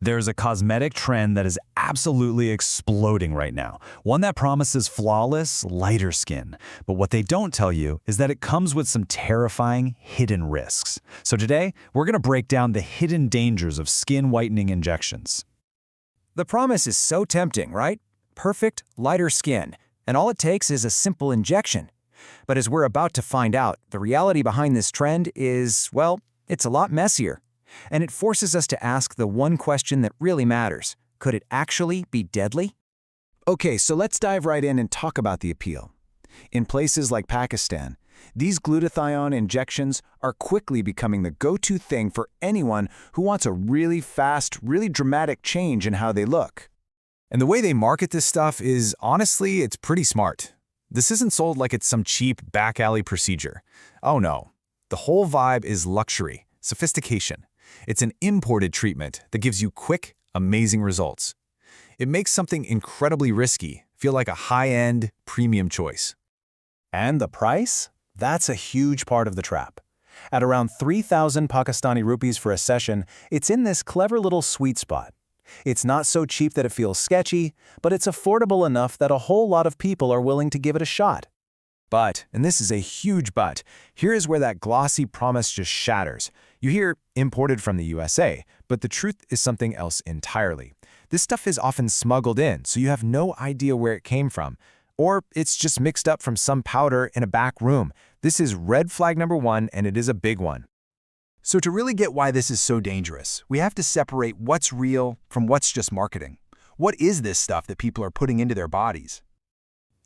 There's a cosmetic trend that is absolutely exploding right now, one that promises flawless, lighter skin. But what they don't tell you is that it comes with some terrifying, hidden risks. So today, we're going to break down the hidden dangers of skin whitening injections. The promise is so tempting, right? Perfect, lighter skin, and all it takes is a simple injection. But as we're about to find out, the reality behind this trend is, well, it's a lot messier. And it forces us to ask the one question that really matters. Could it actually be deadly? Okay, so let's dive right in and talk about the appeal. In places like Pakistan, these glutathione injections are quickly becoming the go-to thing for anyone who wants a really fast, really dramatic change in how they look. And the way they market this stuff is, honestly, it's pretty smart. This isn't sold like it's some cheap back alley procedure. Oh no. The whole vibe is luxury, sophistication. It's an imported treatment that gives you quick, amazing results. It makes something incredibly risky feel like a high-end, premium choice. And the price? That's a huge part of the trap. At around 3,000 Pakistani rupees for a session, it's in this clever little sweet spot. It's not so cheap that it feels sketchy, but it's affordable enough that a whole lot of people are willing to give it a shot. But, and this is a huge but, here is where that glossy promise just shatters. You hear imported from the USA, but the truth is something else entirely. This stuff is often smuggled in, so you have no idea where it came from. Or it's just mixed up from some powder in a back room. This is red flag number one, and it is a big one. So to really get why this is so dangerous, we have to separate what's real from what's just marketing. What is this stuff that people are putting into their bodies?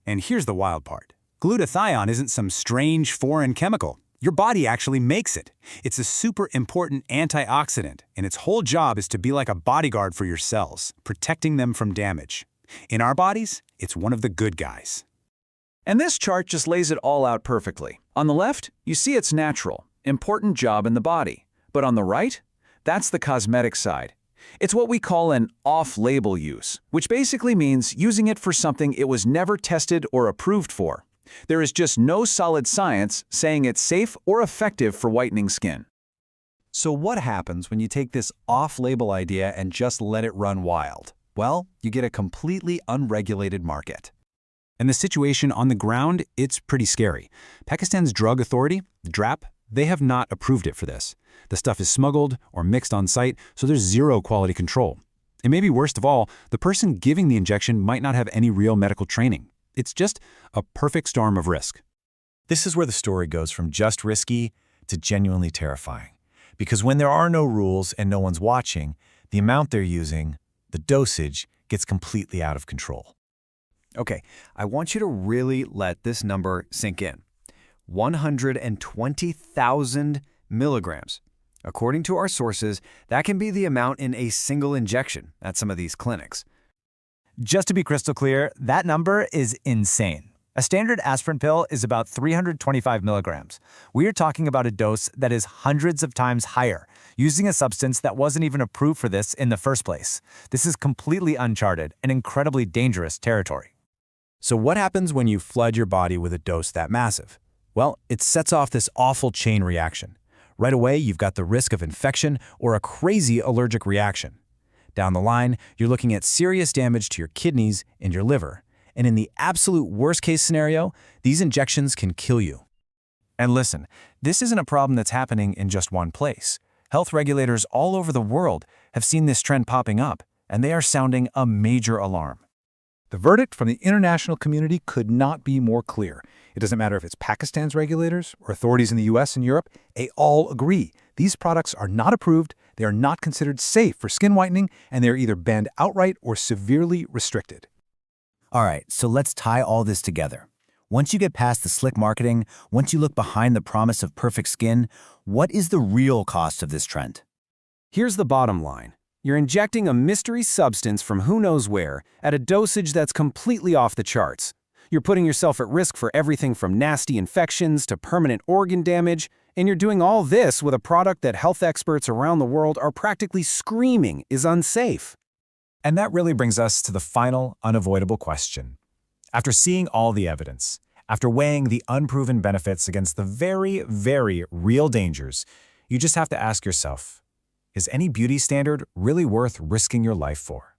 And here's the wild part. Glutathione isn't some strange foreign chemical. Your body actually makes it. It's a super important antioxidant, and its whole job is to be like a bodyguard for your cells, protecting them from damage. In our bodies, it's one of the good guys. And this chart just lays it all out perfectly. On the left, you see its natural, important job in the body. But on the right, that's the cosmetic side. It's what we call an off-label use, which basically means using it for something it was never tested or approved for. There is just no solid science saying it's safe or effective for whitening skin. So what happens when you take this off-label idea and just let it run wild? Well, you get a completely unregulated market. And the situation on the ground, it's pretty scary. Pakistan's drug authority, the DRAP, they have not approved it for this. The stuff is smuggled or mixed on site, so there's zero quality control. And maybe worst of all, the person giving the injection might not have any real medical training. It's just a perfect storm of risk. This is where the story goes from just risky to genuinely terrifying. Because when there are no rules and no one's watching, the amount they're using, the dosage, gets completely out of control. Okay, I want you to really let this number sink in. 120,000 milligrams. According to our sources, that can be the amount in a single injection at some of these clinics. Just to be crystal clear, that number is insane. A standard aspirin pill is about 325 milligrams. We are talking about a dose that is hundreds of times higher, using a substance that wasn't even approved for this in the first place. This is completely uncharted and incredibly dangerous territory. So what happens when you flood your body with a dose that massive? Well, it sets off this awful chain reaction. Right away, you've got the risk of infection or a crazy allergic reaction. Down the line, you're looking at serious damage to your kidneys and your liver. And in the absolute worst-case scenario, these injections can kill you. And listen, this isn't a problem that's happening in just one place. Health regulators all over the world have seen this trend popping up, and they are sounding a major alarm. The verdict from the international community could not be more clear. It doesn't matter if it's Pakistan's regulators or authorities in the US and Europe, they all agree. These products are not approved, they are not considered safe for skin whitening, and they are either banned outright or severely restricted. All right, so let's tie all this together. Once you get past the slick marketing, once you look behind the promise of perfect skin, what is the real cost of this trend? Here's the bottom line. You're injecting a mystery substance from who knows where at a dosage that's completely off the charts. You're putting yourself at risk for everything from nasty infections to permanent organ damage, and you're doing all this with a product that health experts around the world are practically screaming is unsafe. And that really brings us to the final, unavoidable question. After seeing all the evidence, after weighing the unproven benefits against the very, very real dangers, you just have to ask yourself, Is any beauty standard really worth risking your life for?